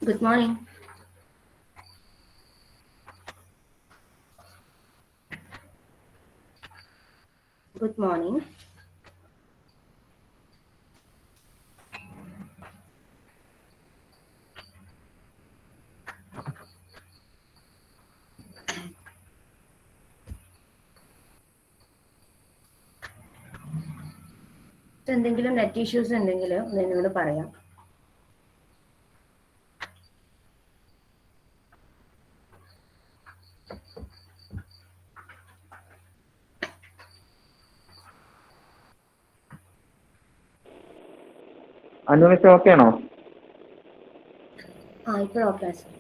Good morning. Good morning. എന്തെങ്കിലും net issues ഉണ്ടെങ്കിൽ എന്നോട് പറയാം. അനുമിസ് ഓക്കെ ആണോ? ഇപ്പോൾ ഓക്കെ സർ.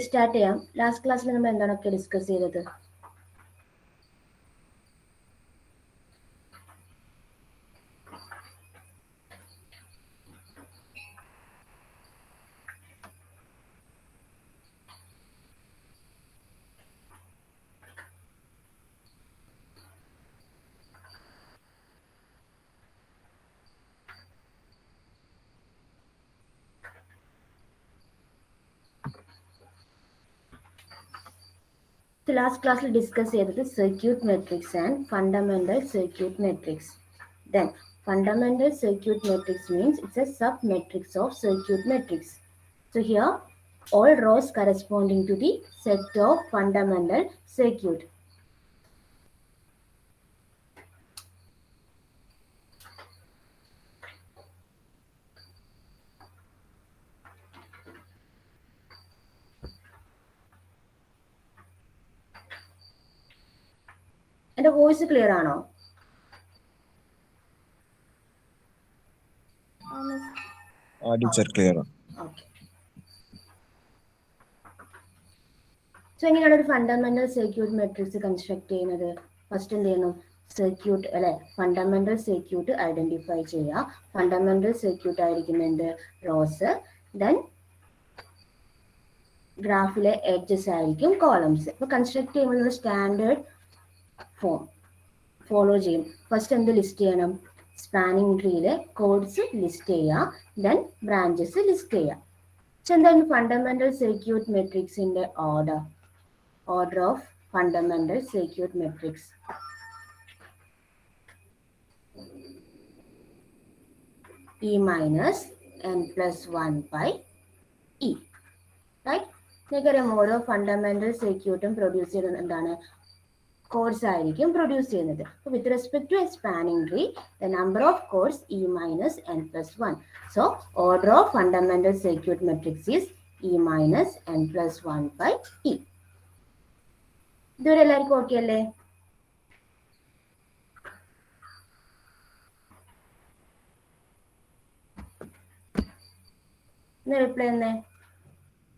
സ്റ്റാർട്ട് ചെയ്യാം. ലാസ്റ്റ് ക്ലാസ്സിൽ നമ്മൾ എന്താണൊക്കെ ഡിസ്കസ് ചെയ്തത്? ലാസ്റ്റ് ക്ലാസ്സിൽ ഡിസ്കസ് ചെയ്തത് circuit matrix and fundamental circuit matrix. Then fundamental circuit matrix means it's a sub-matrix of circuit matrix. So here all rows corresponding to the set of fundamental circuit. എൻ്റെ voice clear ആണോ? Clear. Okay. So എങ്ങനെയാണ് ഒരു fundamental circuit matrix construct ചെയ്യുന്നത്? First എന്ത് ചെയ്യണം? Circuit അല്ലെ, fundamental circuit identify ചെയ്യുക. Fundamental circuit ആയിരിക്കുന്നുണ്ട് റോസ്. ദെൻ ഗ്രാഫിലെ എഡ്ജസ് ആയിരിക്കും കോളംസ്. ഇപ്പൊ കൺസ്ട്രക്ട് ചെയ്യുമ്പോൾ സ്റ്റാൻഡേർഡ് ഫോം ഫോളോ ചെയ്യും. ഫസ്റ്റ് എന്ത് ലിസ്റ്റ് ചെയ്യണം? സ്പാനിങ് ട്രീയിലെ കോഡ്സ് ലിസ്റ്റ് ചെയ്യുക. ദെൻ ബ്രാഞ്ചസ് ലിസ്റ്റ് ചെയ്യുക. പക്ഷെ എന്താണ് ഫണ്ടമെന്റൽ സർക്യൂട്ട് മെട്രിക്സിന്റെ order of fundamental circuit matrix? E minus n plus 1 by E. Right? നിങ്ങൾക്കറിയാം ഓരോ ഫണ്ടമെന്റൽ സർക്യൂട്ടും പ്രൊഡ്യൂസ് ചെയ്യുന്നത് എന്താണ്? കോഡ്സ് ആയിരിക്കും പ്രൊഡ്യൂസ് ചെയ്യുന്നത്. With respect to a spanning tree the number of chords E minus n plus 1. So order of fundamental circuit matrix is E minus n plus 1 by E. ഇതുവരെ എല്ലാവർക്കും okay അല്ലേ? Reply തന്നെ.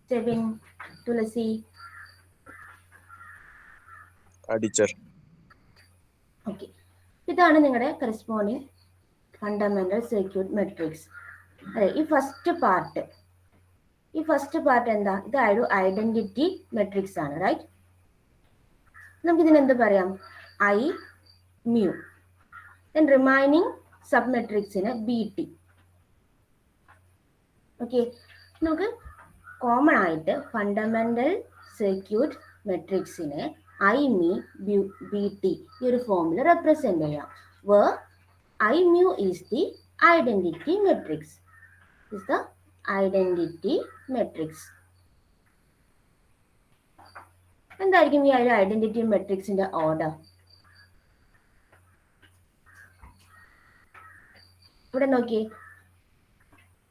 സെവിൻ, തുളസി. Okay, ഇതാണ് നിങ്ങളുടെ corresponding fundamental circuit matrix. അതെ, ഈ first part എന്താ? ഇത് ഒരു ഐഡന്റിറ്റി മെട്രിക്സ് ആണ്, റൈറ്റ്? നമുക്ക് ഇതിനെന്ത് പറയാം? I mu. Then remaining sub മെട്രിക്സിന് BT. ഓക്കെ, നമുക്ക് കോമൺ ആയിട്ട് ഫണ്ടമെന്റൽ സർക്യൂട്ട് മെട്രിക്സിനെ ഐ മ്യൂ BT ഈ ഒരു ഫോമിൽ റെപ്രസെന്റ് ചെയ്യാം. Where I mu is the identity matrix. എന്തായിരിക്കും ഈ ഒരു ഐഡന്റിറ്റി മെട്രിക്സിന്റെ ഓർഡർ? ഇവിടെ നോക്കി,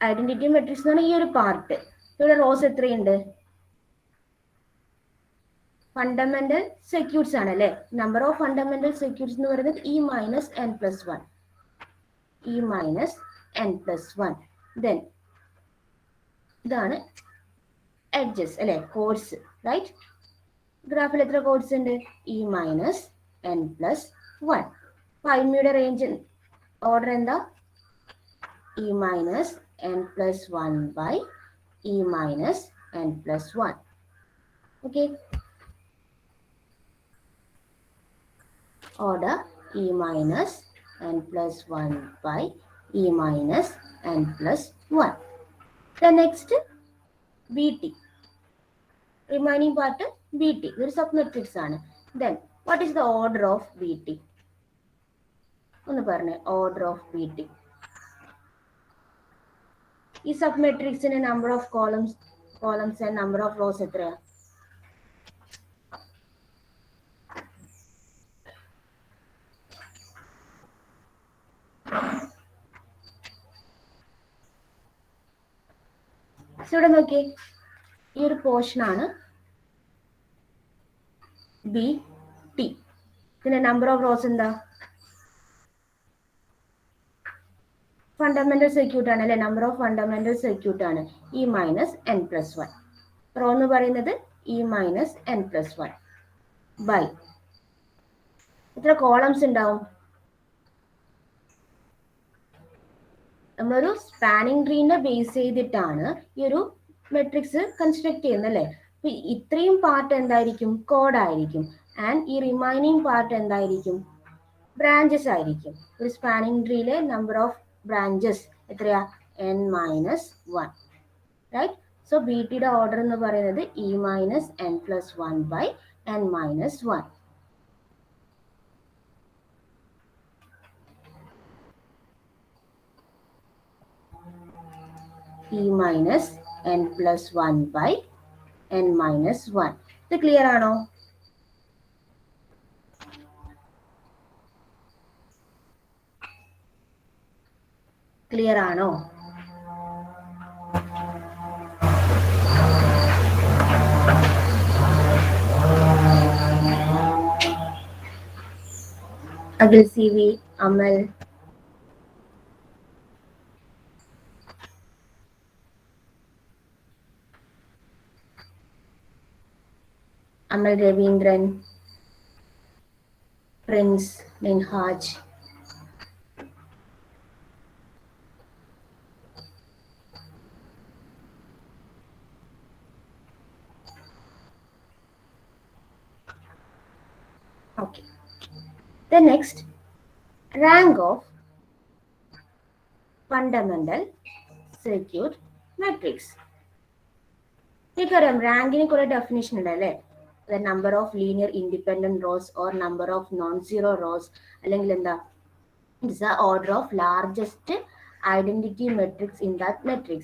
ഐഡന്റിറ്റി മെട്രിക്സ് എന്ന് പറഞ്ഞാൽ ഈ ഒരു പാർട്ട്. ഇവിടെ റോസ് എത്രയുണ്ട്? ഫണ്ടമെന്റൽ സർക്യൂട്ട്സ് ആണ് അല്ലെ. നമ്പർ ഓഫ് ഫണ്ടമെന്റൽ സർക്യൂട്ട്സ് എന്ന് പറയുന്നത് E minus n plus 1. E minus n+1. Then ഇതാണ് edges അല്ലെ, കോഡ്സ്, റൈറ്റ്? ഗ്രാഫിൽ എത്ര കോഡ്സ് ഉണ്ട്? E minus n+1. ഐമിയുടെ റേഞ്ച് ഓർഡർ എന്താ? E minus n+1 by E minus n+1. Okay, order E minus n+1 by E minus n+1. The next BT. Remaining part BT. This is submatrix. Then what is the order of BT? Order of BT. Is submatrix in a number of columns and number of rows. So, okay, this portion is BT. Then a number of rows in the fundamental circuit ആണ്, number of fundamental circuit ആണ് E minus n+1. Raw എന്ന് പറയുന്നത് E minus n+1 by എത്ര columns ഉണ്ടാവും? നമ്മളൊരു spanning ട്രീനെ base ചെയ്തിട്ടാണ് ഈ ഒരു മെട്രിക്സ് കൺസ്ട്രക്ട് ചെയ്യുന്നത് അല്ലേ? അപ്പൊ ഇത്രയും പാർട്ട് എന്തായിരിക്കും? കോഡ് ആയിരിക്കും. ആൻഡ് ഈ റിമൈനിങ് പാർട്ട് എന്തായിരിക്കും? ബ്രാഞ്ചസ് ആയിരിക്കും. ഒരു സ്പാനിങ് ട്രീയിലെ നമ്പർ ഓഫ് ബ്രാഞ്ചസ് എത്രയാ? n-1, right? സോ ബി ടിയുടെ ഓർഡർ എന്ന് പറയുന്നത് E minus n+1 by n-1. E minus n+1 by n-1. ഇത് ക്ലിയർ ആണോ? ക്ലിയർ ആണോ? Akhil, C V, Amal, Amal Raveendran, Prince, Ninhaj. Okay. The next, rank of fundamental circuit matrix. നമുക്കറിയാം റാങ്കിന് കുറെ definition ഉണ്ട് അല്ലേ? The number of linear independent rows or number of non-zero rows, അല്ലെങ്കിൽ എന്താ? It's the order of largest identity matrix in that matrix.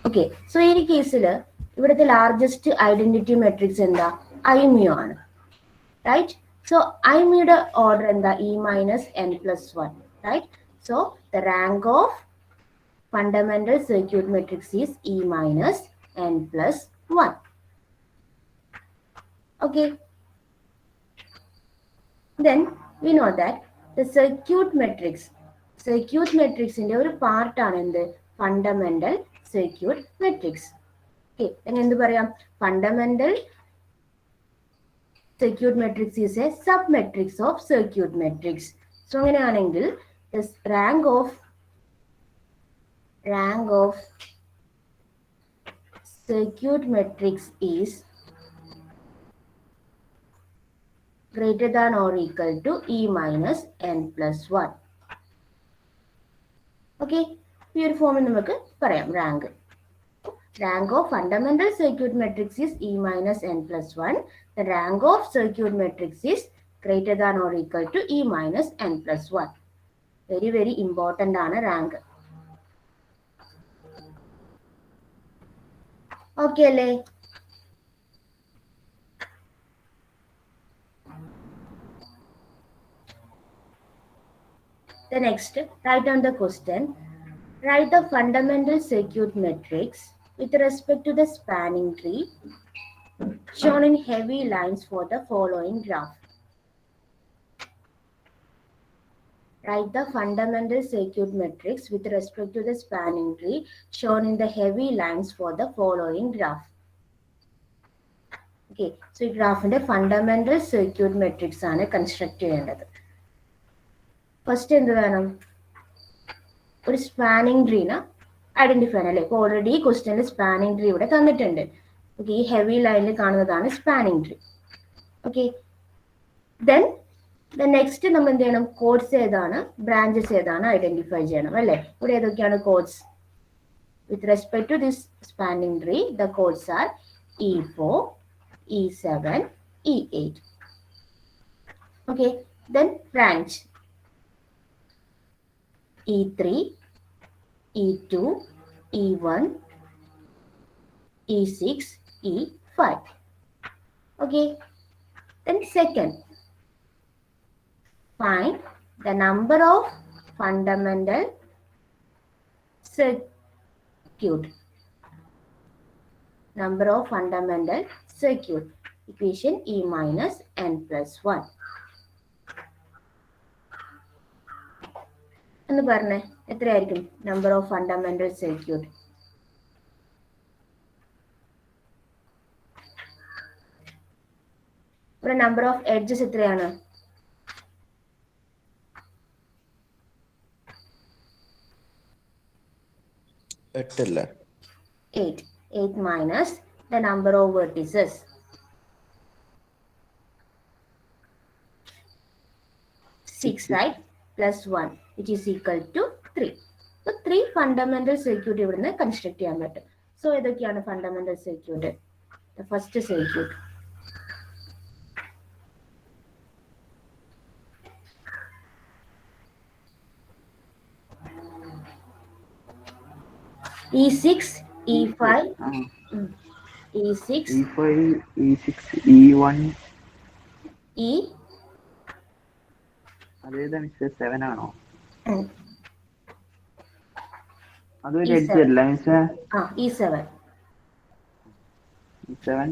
Okay, so ഈ കേസിൽ ഇവിടുത്തെ largest identity matrix എന്താ? ഐമിയോ ആണ്, റൈറ്റ്? So ഐമിയുടെ ഓർഡർ എന്താ? E minus n+1, right? So the rank of fundamental circuit matrix is E minus n+1. Okay. Then we know that the circuit matrix ന്റെ ഒരു പാർട്ടാണ് എന്ത്? Fundamental circuit matrix. ഓക്കെ, എന്ത് പറയാം? Fundamental circuit matrix is a submatrix of circuit matrix. So അങ്ങനെയാണെങ്കിൽ the rank of circuit matrix is greater than or equal to E minus n+1. Okay, ഈ ഒരു ഫോമിൽ നമുക്ക് പറയാം rank. Rank of fundamental circuit matrix is E minus n+1. The rank of circuit matrix is greater than or equal to E minus n+1. Very, very important ആണ് rank. Okay അല്ലേ? The next, write on the question. Write the fundamental circuit matrix with respect to the spanning tree shown in heavy lines for the following graph. Write the fundamental circuit matrix with respect to the spanning tree shown in the heavy lines for the following graph. Okay, so ഈ ഗ്രാഫിന്റെ fundamental circuit matrix ആണ് construct ചെയ്യേണ്ടത്. First എന്ത് വേണം? ഒരു spanning ട്രീനെ identify ചെയ്യണം അല്ലേ? ഇപ്പോൾ ഓൾറെഡി ക്വസ്റ്റ്യനിൽ സ്പാനിങ് ട്രീ ഇവിടെ തന്നിട്ടുണ്ട്. ഓക്കെ, ഈ ഹെവി ലൈനിൽ കാണുന്നതാണ് spanning tree. Okay, then next നമ്മൾ എന്ത് ചെയ്യണം? കോഡ്സ് ഏതാണ്, ബ്രാഞ്ചസ് ഏതാണ് ഐഡന്റിഫൈ ചെയ്യണം അല്ലേ? ഇവിടെ ഏതൊക്കെയാണ് chords? With respect to this spanning tree the chords are E4, E7, E8. Okay, then branch E3, E2, E1, E6, E5. Okay, then second, find the number of fundamental circuit. Number of fundamental circuit. Equation E minus n plus 1. എന്ന് പറഞ്ഞേ, എത്രയായിരിക്കും number of fundamental circuit? ഇവിടെ number of edges എത്രയാണ്? 8 8 minus the number of vertices. 6, right? Plus 1, which is equal to 3. So 3 fundamental circuit ഇവിടുന്ന് construct ചെയ്യാൻ പറ്റും. So ഏതൊക്കെയാണ് fundamental circuit? The first circuit. E6, E5, E6, E5, E6, E1. E അതേതാണ് 7 ആണോ? ഉം. അതൊരു E7. Edge അല്ല മിസ്സേ? E7. E7.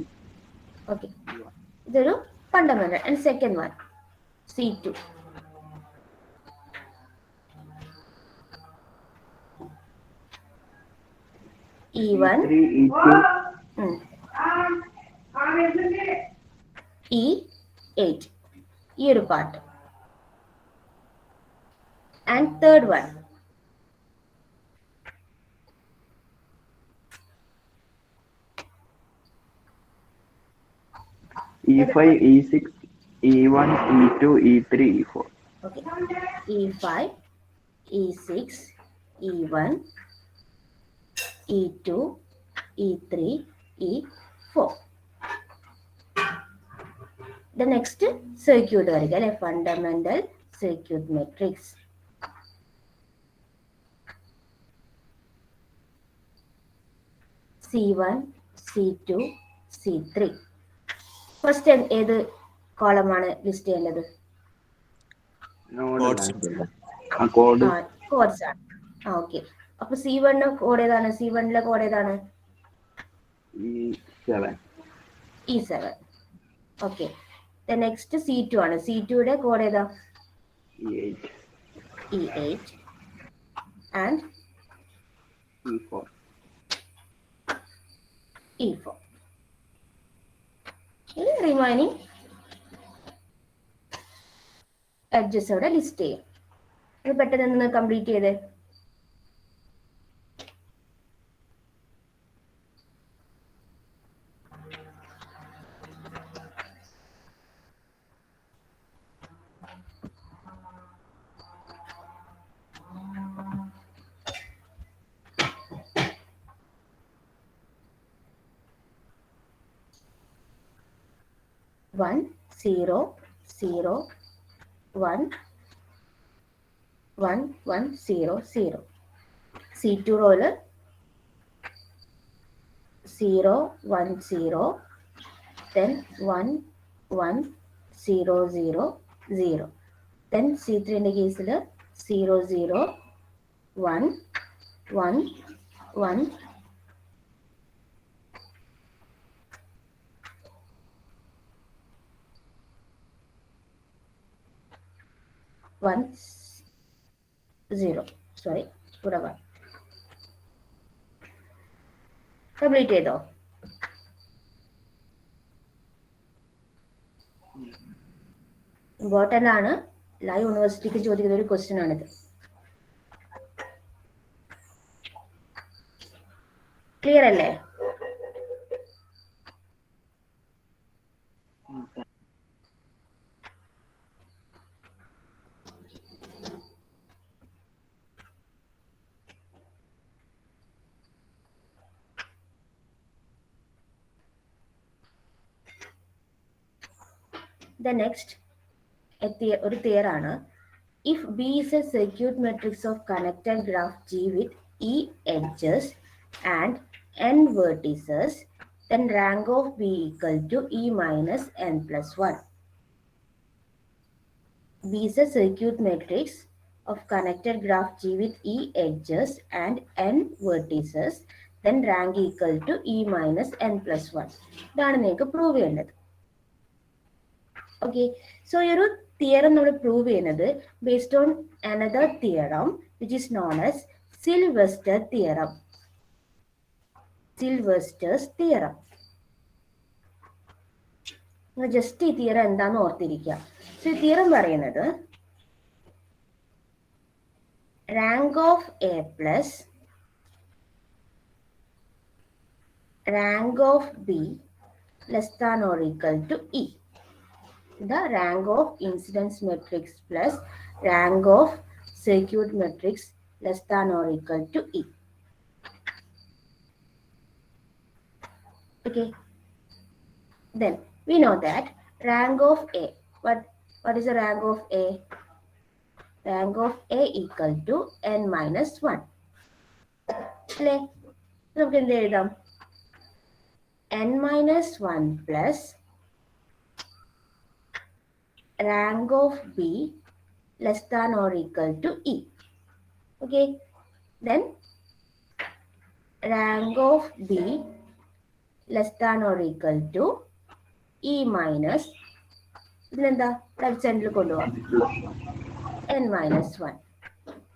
Okay. ഇതൊരു fundamental. And second one C2. E1, E3, E2. E8. ഈ ഒരു part. And third one E5, E6, E1, E2, E3, E4. Okay. E5, E6, E1, E2, E3, E4. The next circuit വരിക അല്ലെ? Fundamental circuit matrix. C1, C2, C3. First ഏത് കോളമാണ് list ചെയ്യേണ്ടത്? Codes ആണ്. Okay, അപ്പൊ C1 code ഏതാണ്? C1ലെ code ഏതാണ്? E7. Okay, next C2 ആണ്. C2യുടെ code ഏതാ? E8 and E4. Remaining edges അവിടെ ലിസ്റ്റ് ചെയ്യും. അത് പെട്ടെന്ന് നിന്ന് കംപ്ലീറ്റ് ചെയ്തേ. One, 0, 0, 1, 1, 1, 0, 0. C2 roller 0, 1, 0, then 1, 1, 0, 0, 0. Then C3 in the case 0, 0, 1, 1, 1, 1, 0. Sorry, ഇവിടെ 1. കംപ്ലീറ്റ് ചെയ്തോ? ഇമ്പോർട്ടൻ്റ് ആണ്. ലൈവ് യൂണിവേഴ്സിറ്റിക്ക് ചോദിക്കുന്ന ഒരു ക്വസ്റ്റ്യൻ ആണിത്. ക്ലിയർ അല്ലേ? The next ഒരു തിയറാണ്. If B is a circuit matrix of connected graph G with E edges and N vertices, then rank of B equal to E minus N plus 1. B is a circuit matrix of connected graph G with E edges and N vertices, then rank equal to E minus N plus 1. ഇതാണ് നിങ്ങൾക്ക് prove ചെയ്യേണ്ടത്. Okay, so ഈ ഒരു theorem നമ്മൾ prove ചെയ്യുന്നത് based on another theorem which is known as Sylvester theorem. Sylvester's theorem. നിങ്ങൾ just ഈ theorem എന്താണെന്ന് ഓർത്തിരിക്കുക. സോ ഈ തിയറം പറയുന്നത് rank of A plus rank of B less than or equal to E. The rank of incidence matrix plus rank of circuit matrix less than or equal to E. Okay. Then we know that rank of A. What is the rank of A? Rank of A equal to n minus 1. അല്ലേ? നമുക്ക് എന്ത് എഴുതാം? n minus 1 plus rank of B less than or equal to E. Okay, then rank of B less than or equal to E minus ഇതിലെന്താ left സൈഡിൽ കൊണ്ടുപോകാം n minus 1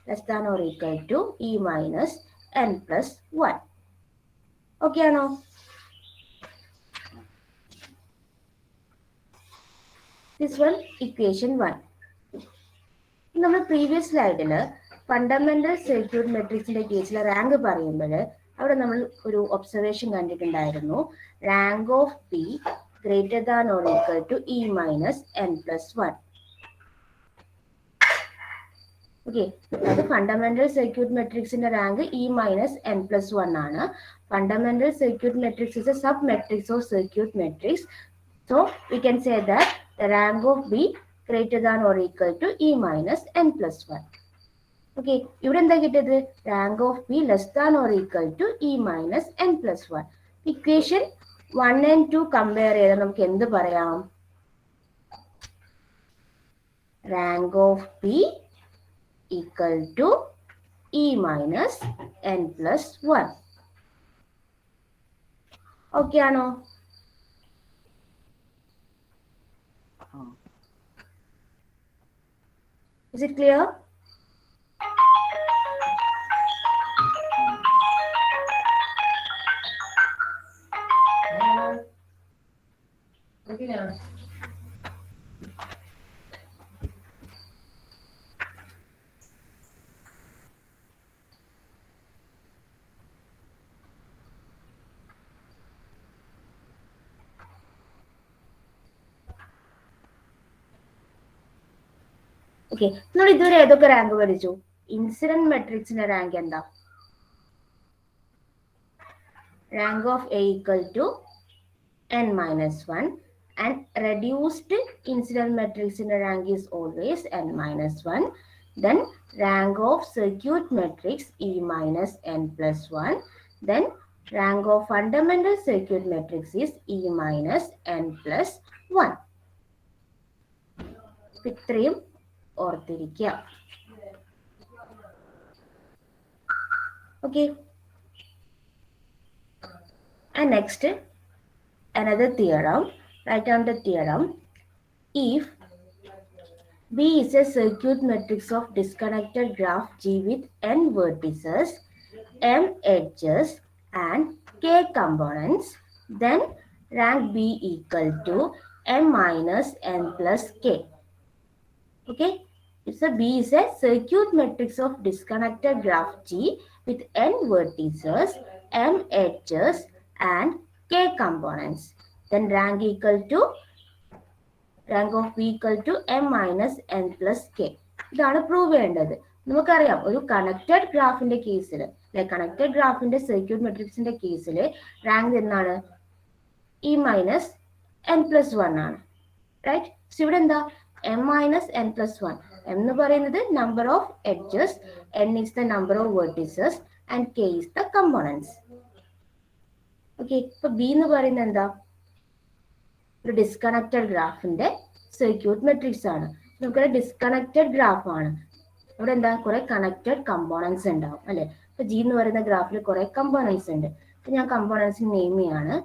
less than or equal to E minus n plus 1. Okay ആണോ? This one equation 1. നമ്മൾ previous സ്ലൈഡിൽ fundamental circuit മെട്രിക്സിന്റെ കേസിൽ rank പറയുമ്പോൾ അവിടെ നമ്മൾ ഒരു ഒബ്സർവേഷൻ കണ്ടിട്ടുണ്ടായിരുന്നു. Rank of P greater than or equal to E minus N plus 1. Okay, അത് ഫണ്ടമെന്റൽ സർക്യൂട്ട് മെട്രിക്സിന്റെ rank E minus N plus 1 ആണ്. Fundamental circuit matrix is a submatrix of circuit matrix. So we can say that the rank of B greater than or equal to E minus n plus 1. Okay, ഇവിടെ എന്താ കിട്ടിയത്? Rank of B less than or equal to E minus N plus 1. Equation 1 and 2 compare ചെയ്താൽ നമുക്ക് എന്ത് പറയാം? Rank of B equal to E minus N plus 1. Okay ആണോ? Is it clear? Okay, നമ്മൾ ഇതുവരെ ഏതൊക്കെ റാങ്ക് പഠിച്ചു? ഇൻസിഡന്റ് മെട്രിക്സിന്റെ റാങ്ക് എന്താ? Rank of A equal to n minus 1 and reduced incident matrix in the rank is always n minus 1. Then rank of circuit matrix E minus n plus 1. Then rank of fundamental circuit matrix is E minus n plus 1. ഇത്രയും ഓർത്തിരിക്കുക. Okay. And next, another theorem. Write down the theorem. If B is a circuit matrix of disconnected graph G with n vertices, m edges, and k components. Then rank B equal to m minus n plus k. Okay, B is a circuit matrix of disconnected graph G with n vertices, m edges, and k components. Then rank of B equal to m minus n plus k. ഇതാണ് prove ചെയ്യേണ്ടത്. നമുക്കറിയാം ഒരു connected ഗ്രാഫിന്റെ കേസിൽ connected ഗ്രാഫിന്റെ circuit മെട്രിക്സിന്റെ കേസിൽ rank എന്താണ് E minus N plus one ആണ്. റൈറ്റ്. സോ ഇവിടെ എന്താ M minus N plus one. M എന്ന് പറയുന്നത് number of edges, N is the number of vertices and K is the components. Okay, ഇപ്പൊ ബി എന്ന് പറയുന്നത് എന്താ ഒരു ഡിസ്കണക്റ്റഡ് ഗ്രാഫിന്റെ സർക്യൂട്ട് മെട്രിക്സ് ആണ്. നമുക്കൊരു ഡിസ്കണക്റ്റഡ് ഗ്രാഫ് ആണ്. ഇവിടെ എന്താ കുറെ കണക്റ്റഡ് കമ്പോണൻസ് ഉണ്ടാവും അല്ലെ. ഇപ്പൊ ജി എന്ന് പറയുന്ന ഗ്രാഫിൽ കുറെ കമ്പോണൻസ് ഉണ്ട്. അപ്പൊ ഞാൻ കമ്പോണൻസ് നെയിം ചെയ്യാണ്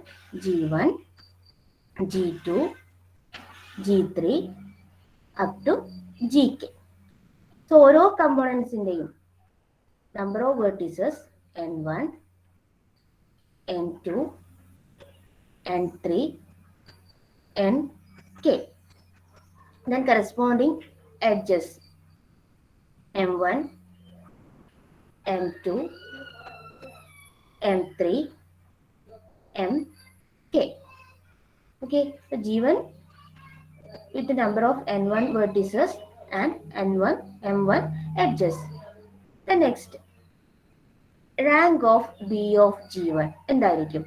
G1, G2, G3 up to Gk. So ഓരോ കമ്പോണൻസിന്റെയും number of vertices n1, n2, n3, nk. Then corresponding edges m1, m2, m3, mk. Okay, so G1 with the number of n1 vertices and m1 edges. The next rank of B of G1 എന്തായിരിക്കും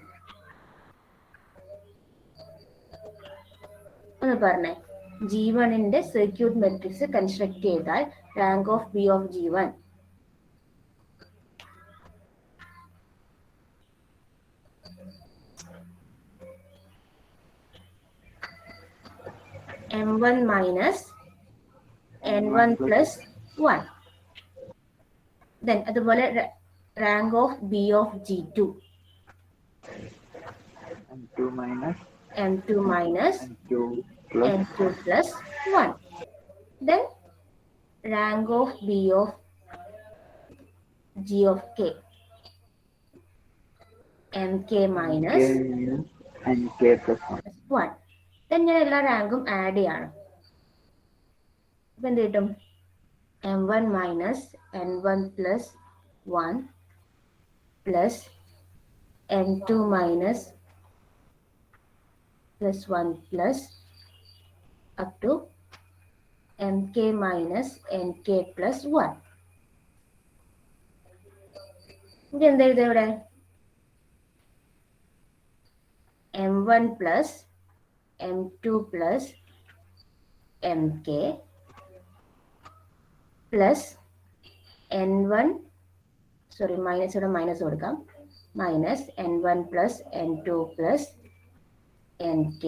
ഒന്ന് പറഞ്ഞേ. G1ന്റെ circuit matrix construct ചെയ്താൽ rank of B of G1 m1 minus n1 plus 1. Then അതുപോലെ rank of B of G2 m2 minus m2 minus n2 plus 1. Then rank of B of G of K mk minus nk plus 1. Then ഞാൻ എല്ലാ റാങ്കും add ചെയ്യാണ്. ഇപ്പൊ എന്ത് കിട്ടും m1 minus n1 plus 1 plus m2 minus plus 1 plus up to mk minus nk plus 1. ഇത് എന്താ എഴുതുക ഇവിടെ m1 plus m2 plus mk plus n1 sorry minus ഇവിടെ മൈനസ് കൊടുക്കാം minus n1 plus n2 plus nk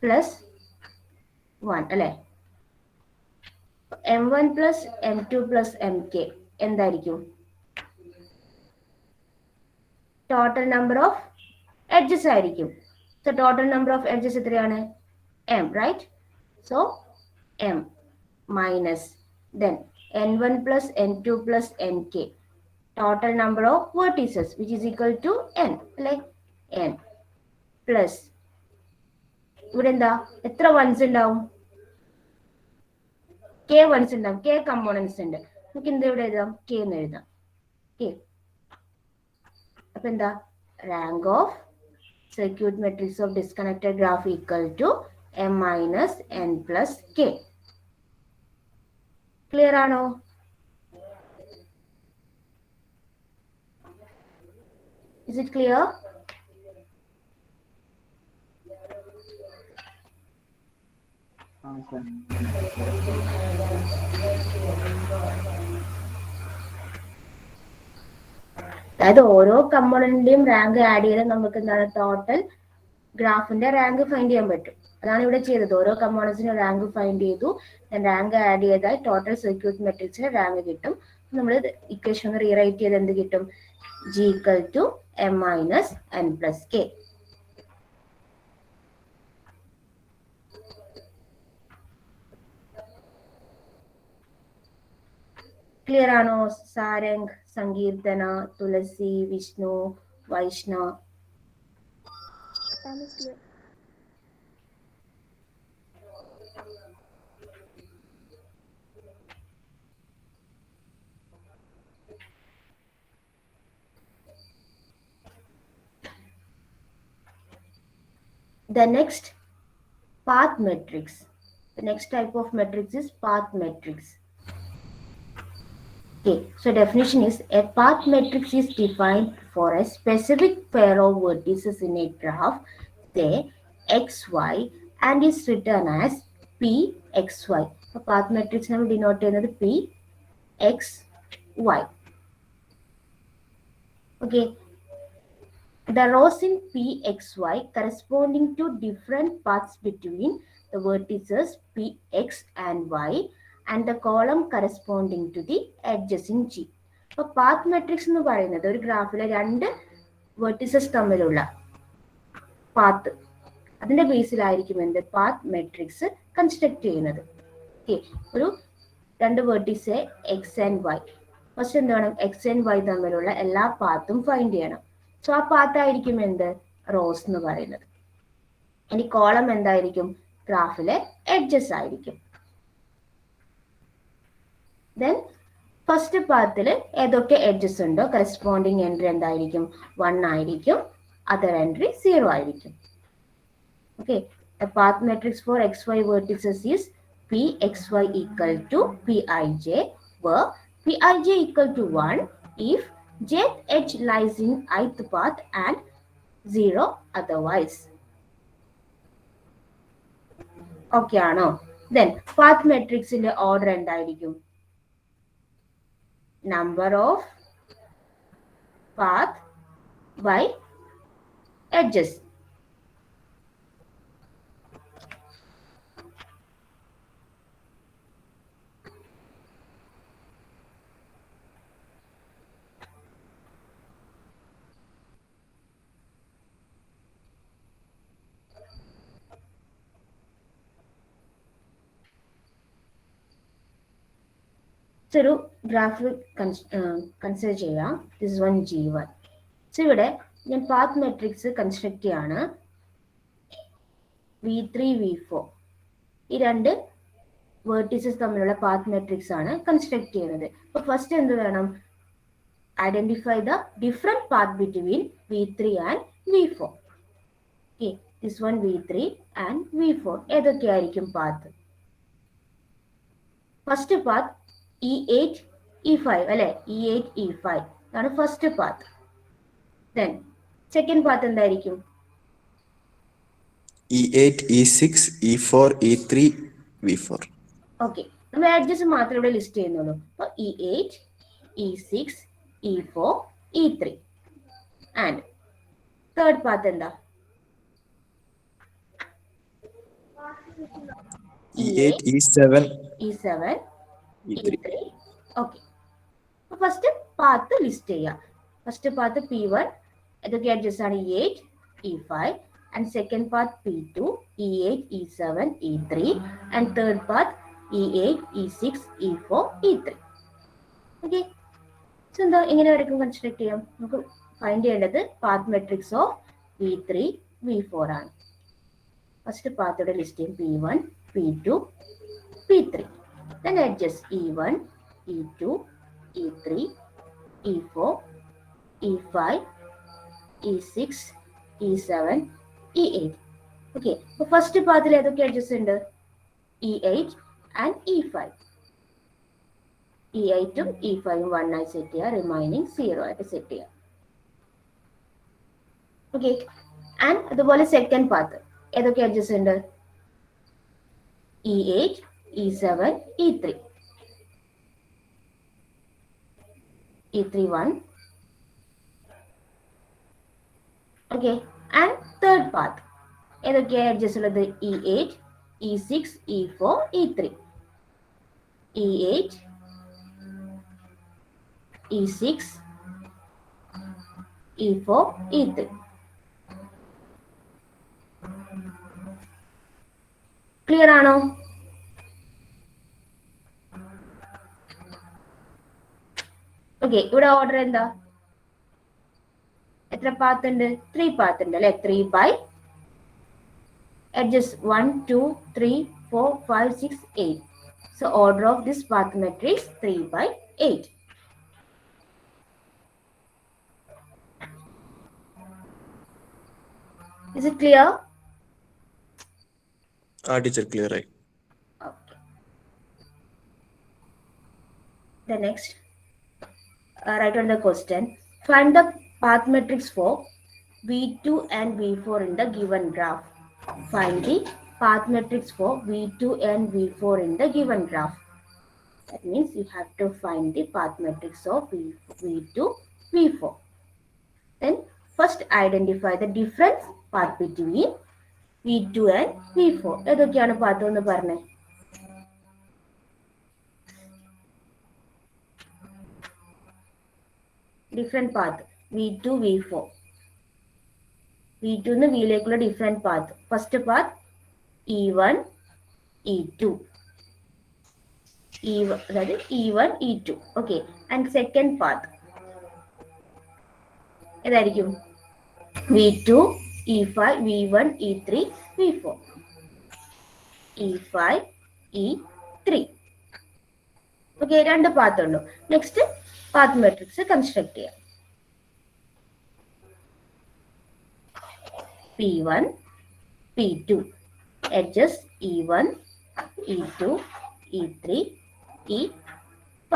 plus 1 അല്ലെ. m1 plus m2 plus mk എന്തായിരിക്കും total number of edges ആയിരിക്കും. So total number of edges എത്രയാണ് m, right. So m minus then n1 plus n2 plus nk total number of vertices which is equal to n അല്ലെ. n plus ഇവിടെ എന്താ എത്ര once ഉണ്ടാവും k once ഉണ്ടാവും, k components ഉണ്ട്. നമുക്ക് എന്താ ഇവിടെ എഴുതാം k എന്ന് എഴുതാം. k അപ്പൊ എന്താ rank of circuit matrix of disconnected graph equal to m minus n plus k. Clear ആണോ? Is it clear? അതായത് ഓരോ കമ്പോണന്റിന്റെയും റാങ്ക് ആഡ് ചെയ്ത് നമുക്ക് എന്താണ് ടോട്ടൽ ഗ്രാഫിന്റെ റാങ്ക് ഫൈൻഡ് ചെയ്യാൻ പറ്റും. അതാണ് ഇവിടെ ചെയ്തത്. ഓരോ കമ്പോണൻസിന്റെ റാങ്ക് ഫൈൻഡ് ചെയ്തു, റാങ്ക് ആഡ് ചെയ്താൽ ടോട്ടൽ സർക്യൂട്ട് മെട്രിക്സിന് റാങ്ക് കിട്ടും. നമ്മൾ ഇക്വേഷൻ റീറൈറ്റ് ചെയ്ത് എന്ത് കിട്ടും G equal to m minus n plus k. Clear ആണോ? Sarang, Sankeerthana, Thulasi, Vishnu, Vaishnav. The next, path matrix. The next type of matrix is path matrix. Okay, so definition is a path matrix is defined for a specific pair of vertices in a graph, say xy, and is written as pxy. So path matrix നമ്മൾ denote ചെയ്യുന്നത് pxy. Okay, the rows in pxy corresponding to different paths between the vertices px and y, and the column corresponding to the edges in G. അപ്പോൾ path matrix എന്ന് പറയുന്നത് ഒരു ഗ്രാഫിലെ രണ്ട് vertices തമ്മിലുള്ള path, അതിന്റെ ബേസിലായിരിക്കും എന്ത് പാത്ത് മെട്രിക്സ് കൺസ്ട്രക്ട് ചെയ്യുന്നത്. ഓക്കെ, ഒരു രണ്ട് vertices X and Y. First എന്ത് വേണം? എക്സ് ആൻഡ് വൈ തമ്മിലുള്ള എല്ലാ പാത്തും ഫൈൻഡ് ചെയ്യണം. സോ ആ പാത്തായിരിക്കും എന്ത് റോസ് എന്ന് പറയുന്നത്. ഇനി കോളം എന്തായിരിക്കും? ഗ്രാഫിലെ എഡ്ജസ് ആയിരിക്കും. ദെൻ ഫസ്റ്റ് പാത്തിൽ ഏതൊക്കെ എഡ്ജസ് ഉണ്ടോ കറസ്പോണ്ടിങ് എൻട്രി എന്തായിരിക്കും? 1 ആയിരിക്കും, അതർ എൻട്രി 0 ആയിരിക്കും. Okay, the path matrix for xy vertices is pxy equal to pij, where pij equal to 1 if jth edge lies in ith path and 0 otherwise. Okay ആണോ? Then path matrixന്റെ order എന്തായിരിക്കും? Number of path by edges. ഒരു graph consider ചെയ്യാം. This is 1 G1. So ഇവിടെ ഞാൻ path matrix construct ചെയ്യാണ്. V3 V4 ഈ രണ്ട് vertices തമ്മിലുള്ള പാത്ത് മെട്രിക്സ് ആണ് കൺസ്ട്രക്ട് ചെയ്യുന്നത്. അപ്പോൾ ഫസ്റ്റ് എന്ത് വേണം? Identify the different path between V3 and V4. Okay, this 1 V3 and V4 ഏതൊക്കെയായിരിക്കും path? First path E8 E5 അല്ലെ? E8 E5 ആണ് first path. Then second path എന്തായിരിക്കും? E8 E6 E4 E3 V4. Okay, നമ്മൾ edges മാത്രമേ ഇവിടെ list ചെയ്യുന്നുള്ളൂ. അപ്പോൾ E8 E6 E4 E3. And third path എന്താ? E8 E7 E7 E3. Okay, first path list ചെയ്യാം. ഫസ്റ്റ് പാത്ത് P1 ഏതൊക്കെ edges ആണ്? E8 E5, and second path P2 E8 E7 E3, and third path E8 E6 E4 E3. Okay, so എന്താ ഇങ്ങനെ വരയ്ക്കും construct ചെയ്യാം. നമുക്ക് find ചെയ്യേണ്ടത് path matrix of V3 V4 ആണ്. ഫസ്റ്റ് പാത്തോടെ ലിസ്റ്റ് ചെയ്യും P1 P2 P3. Then adjust E1 E2 E3 E4 E5 E6 E7 E8. Okay, അപ്പൊ first പാത്തിൽ ഏതൊക്കെ അഡ്ജസ്റ്റ് ഉണ്ട്? E8 and E5. E8ഉം E5ഉം 1 ആയി സെറ്റ് ചെയ്യുക, റിമൈനിങ് 0 ആയിട്ട് സെറ്റ് ചെയ്യുക. ഓക്കെ, ആൻഡ് അതുപോലെ സെക്കൻഡ് പാത്ത് ഏതൊക്കെ അഡ്ജസ്റ്റ് ഉണ്ട്? E8 E7 E3. E3 1. Okay, and third path ഏതൊക്കെ അഡ്ജസ്റ്റ് ഉള്ളത്? E8 E6 E4 E3. E8 E6 E4 E3. Clear ആണോ? ഓക്കെ, ഇവിടെ ഓർഡർ എന്താ? എത്ര പാത്ത് ഉണ്ട്? 3 പാത്ത് ഉണ്ട് അല്ലെ? 3 by edges 1, 2, 3, 4, 5, 6, 8. So order of this path matrix 3 by 8. Is it clear? Teacher, clear right? Okay. The next, write on the question. Find the path matrix for V2 and V4 in the given graph. Find the path matrix for V2 and V4 in the given graph. That means you have to find the path matrix of V2, V4. Then first identify the difference path between V2 and V4. ഏതൊക്കെയാണ് path എന്ന് പറഞ്ഞേ? Different path V2, V4. V2 നിന്ന് വിയിലേക്കുള്ള different path. First path E1, E2. അതായത് E1, E2. Okay, and second path ഏതായിരിക്കും? V2, E5, V1, E3, V4. E5, E3. Okay, രണ്ട് path ഉള്ളൂ. Next path matrix construct ചെയ്യാം. P1, P2, edges E1, E2, E3, E5.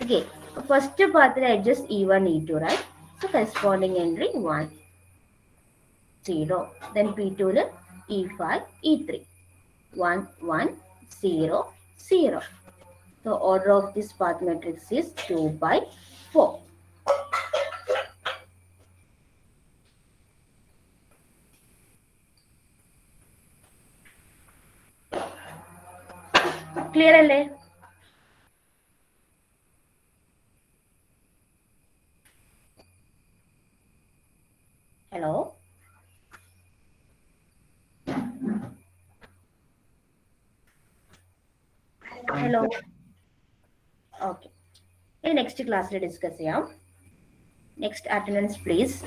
Okay, first path edges E1, E2, right? So corresponding entry 1, 0. Then P2 E5, E3, 1, 1, 0, 0. So order of this path matrix is 2 by 4. Clear അല്ലേ? Hello, hello. Okay, ഇനി next ക്ലാസ്സിൽ discuss ചെയ്യാം. Next attendance please.